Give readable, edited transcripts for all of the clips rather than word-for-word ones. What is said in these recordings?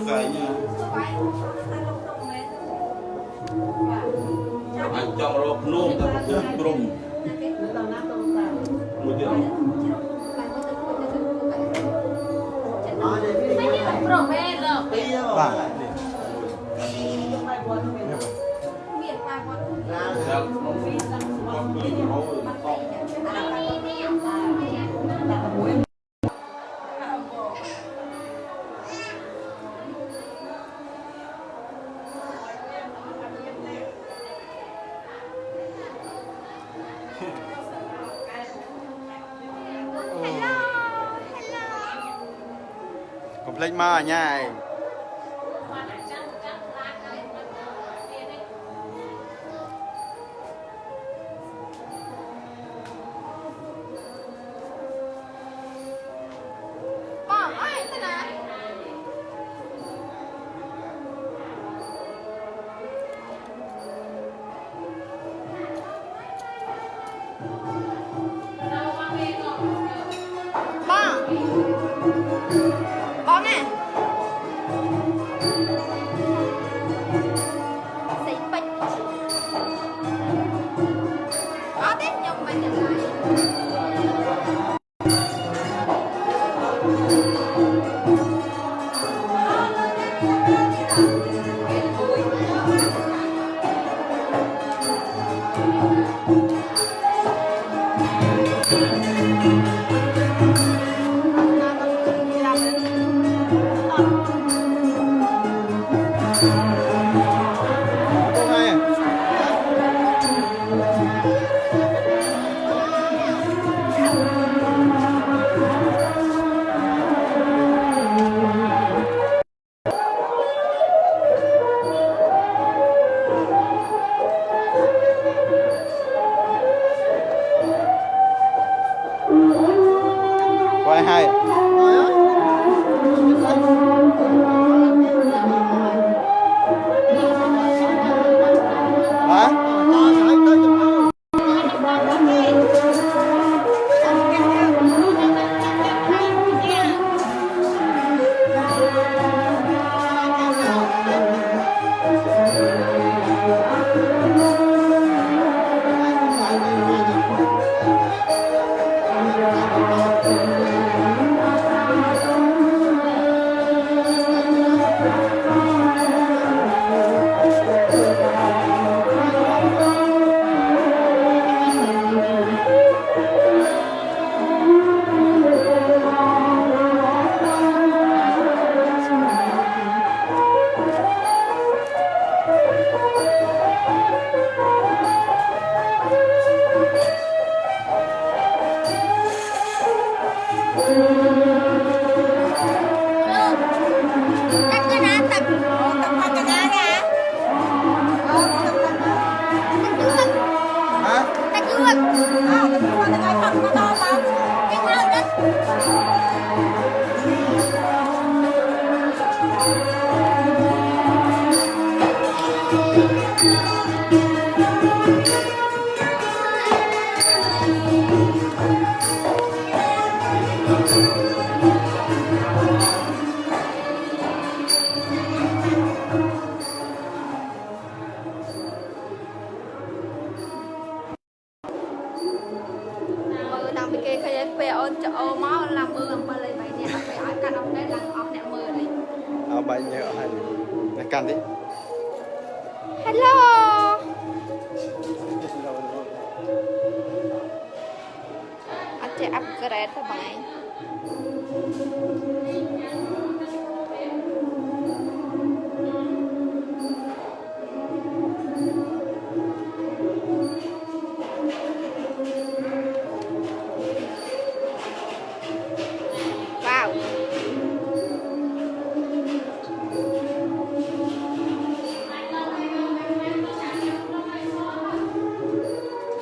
phải nha anh trong rộp nôm ta có cướp trùng một điều complete mà nha quay hai bay nhớ hay này can đi hello anh chạy upgrade các bạn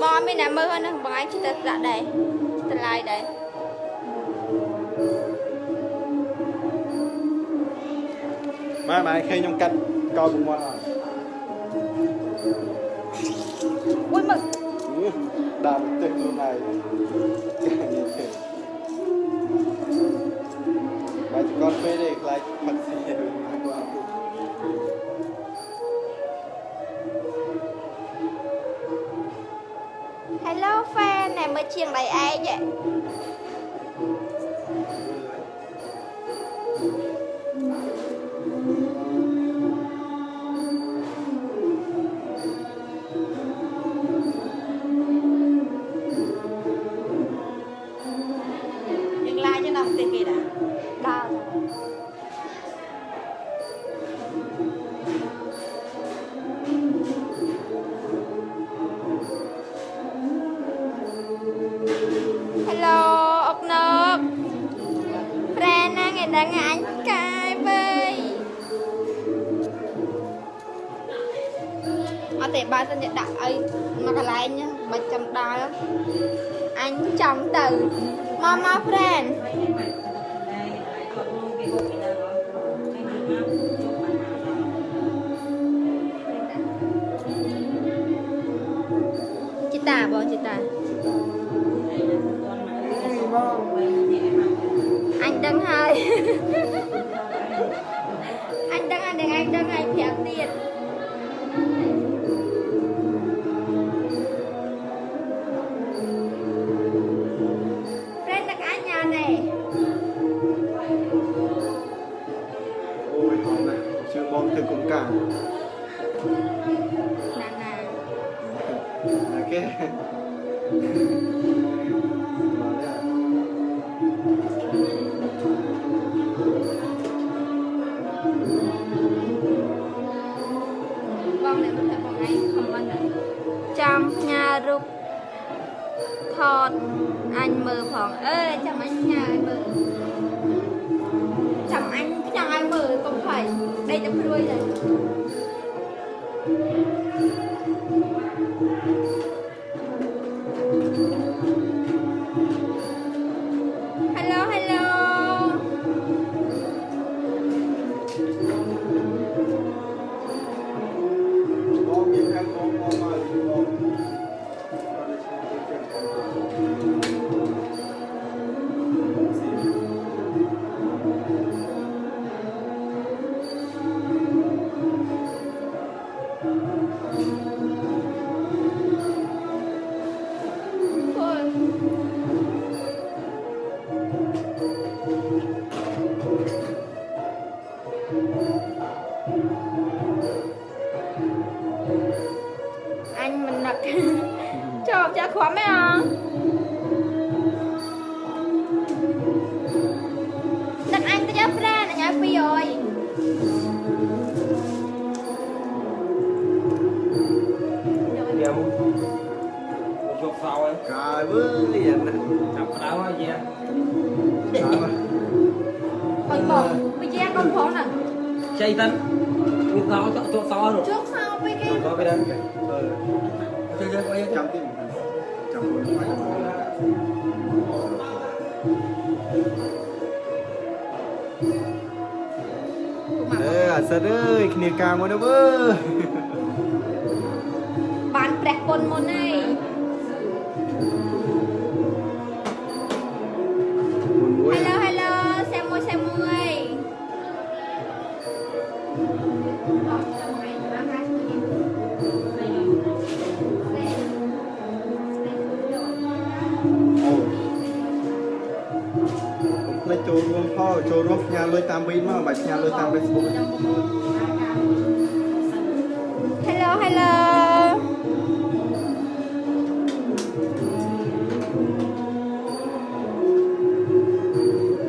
bò mình nè mưa hơn bằng anh chỉ thật dạ đây thật lại đây mà khi trong canh coi cùng qua ui mực đàn tuyệt luôn này mà con phê đây lại thật gì chiêng đầy ai vậy nhưng lai cho nó không tiền kì đã đau hello ốc nộp friend á ngày đang anh cài bơi ở tại ba tên nhận đặt ấy mà cả lại nhá bà chồng đau anh chồng từ mama friend chị ta bỏ chị ta anh đăng hai anh đăng hai đừng anh đăng hai phép tiền friend đặt anh nhà này ôi hòm này chưa bom từ cũng cả nè nè ok con này có thể bằng anh không anh này trong nhà rục thọt anh mơ phòng ê trong anh nhà mơ trong anh mơ không phải đây trong đuôi rồi hello hello bom nhiều cái bom bom mà bom thôi anh mình đặt cho khóa mấy à đặt anh tới giáp ra là nhà phi rồi Điểm một chục sau ấy. trời ơi vậy nè Chọc cái đáo gì á. còn bỏ bây giờ con phố nè Chay tân. Chục sau chọc sau rồi. trước sau bây kia Có cái đây. chơi chơi quay trăm tim trăm bốn phải à sao ơi kia ca mua đâu bơ bán bẹt con môn này hello hello xem môi lấy chỗ rômพ่อchỗ rôm nhà lôi tam pin mà bạch nhà lôi tam Facebook hello hello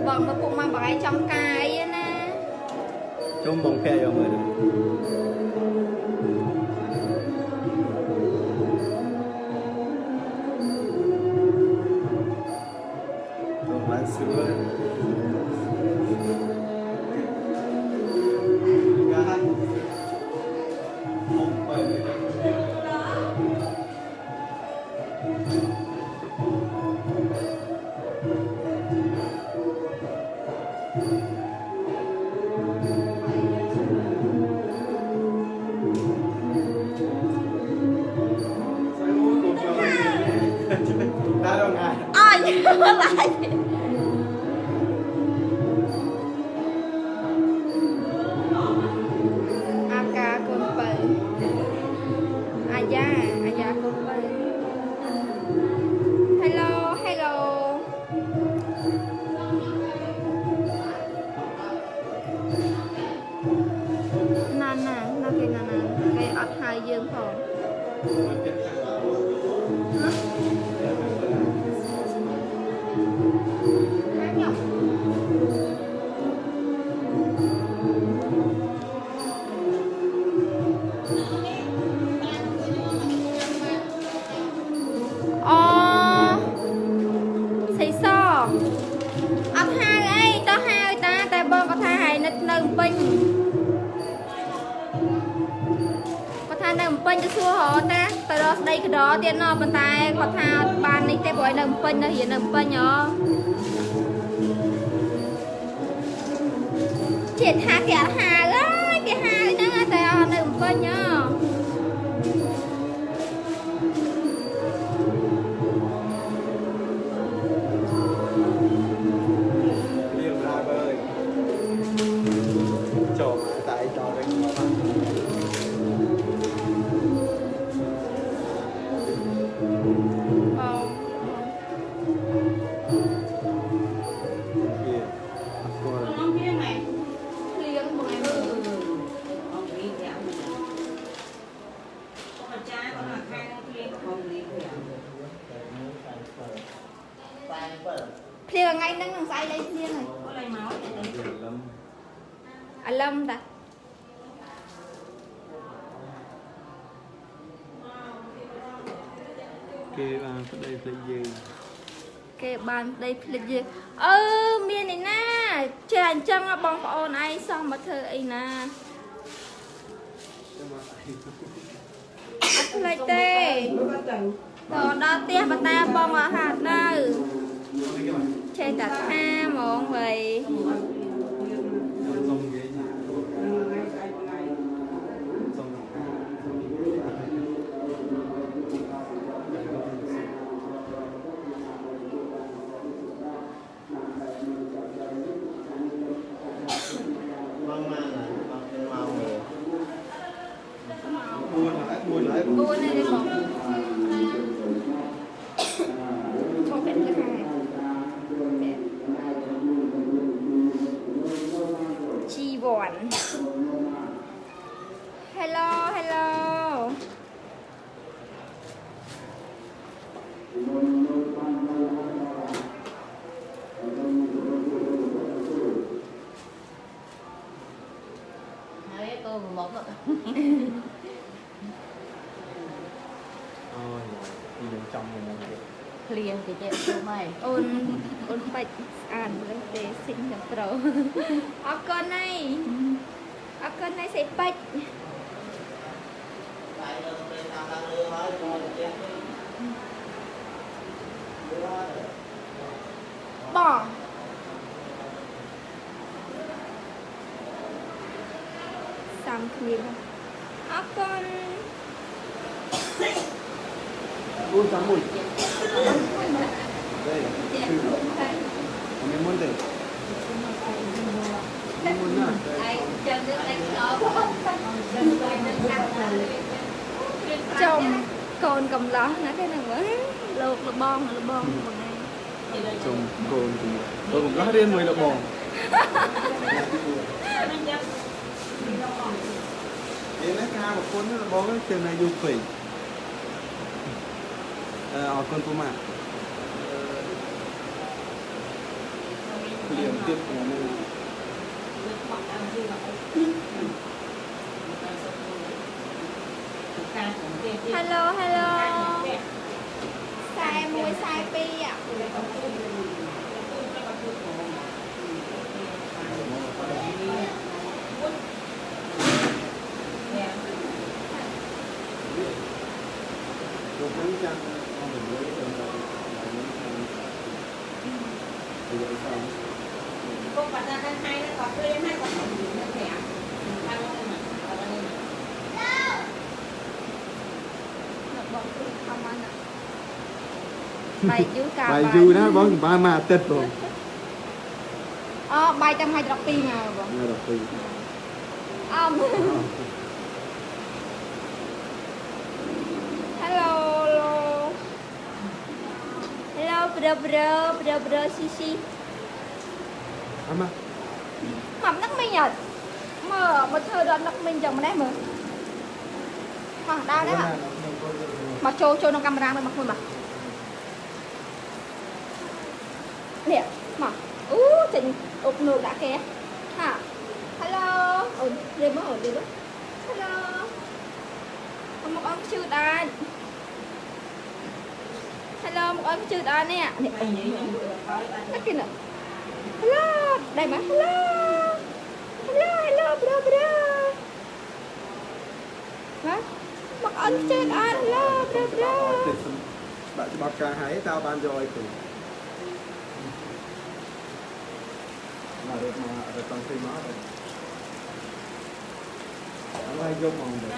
vâng mà cũng mà bảo ai trong cái á nè trong bóng phe rồi được bán sữa đã đâu ngài ai lại Aka Kumpai Aja Kumpai hello nàn nè nó cái nàn cái ọt hai dương phòng xì xò ọt hai ấy to hai ta tại bông có thai hay nít nâng pinh có thai nâng pinh cho xua họ ta tại đó đây cái đó tiền nó bên tay có thai bàn đi tay bội nâng pinh nó hiện nâng pinh nhở chết hai cái hai ấy cái hai nó tại nâng pinh nhở tại trò đấy Không biết này. liếng một ngày Không biết kẹo. Con trai con là khai nó kia không biết kẹo. liếng ngay nâng say đây liếng này Có lấy máu để lấy. à lâm ta kê đây là gì cái bàn đây là gì miền này na chơi hành chân á bong ôn ai xong mà thơ ấy na lại tê đó đó tia mà ta bong ở hạt nơi chơi đặt ha món vậy buôn này đi bong không phải cái này chi vòn hello hello Đấy, tôi một rồi. ôi đi bên trong này Liền thì chạy vô mày. ôn bạch ăn lên để xin nhập trâu ở con này sẽ bạch bỏ xong kia ở con ui tám mùi đây mình muốn đây mình muốn chồng con cầm ló nó cái này mới lột là bon một ngày chồng cồn tôi cũng có điên mùi là bò thế nó ca một con nó bò cái trường này dùng phỉ con tôm mà điểm tiếp của mình hello sai mùi sai pi ạ Cô bắt ra căn hai nó còn tươi em hay còn không gì nữa kìa. Ăn luôn mà. bọn tôi không ăn ạ bài dư cả bài dư đó bóng ba mà tết rồi bài trăm hai đọc pi mà bọn nghe đọc từ hello bro xí xí ama mắm nắng mày nhật mà thơ đoạn đọc mình chẳng mà nè mà đau đấy ạ mà trôi trôi trong camera này mà thôi mà nè mà trình ụp nụ đã kìa hả hello đi mới hồi đi đó hello một ông chưa đàn hello một ông chưa đàn nè nè nó kìa nè hello đây mà hello hello hello bro bro hả một ông chưa đàn hello bro bro bạn bọc cả hãy tao ban rồi từ mà được mà ở trong phim nó rồi nó hay vô phòng được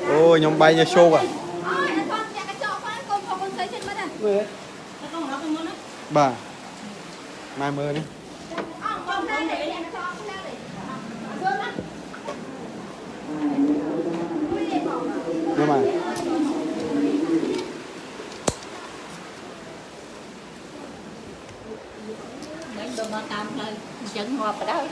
ôi nhóm bay như show à bà mai mơ đi nhưng mà mấy đứa mà tam thôi chân hòa vào đó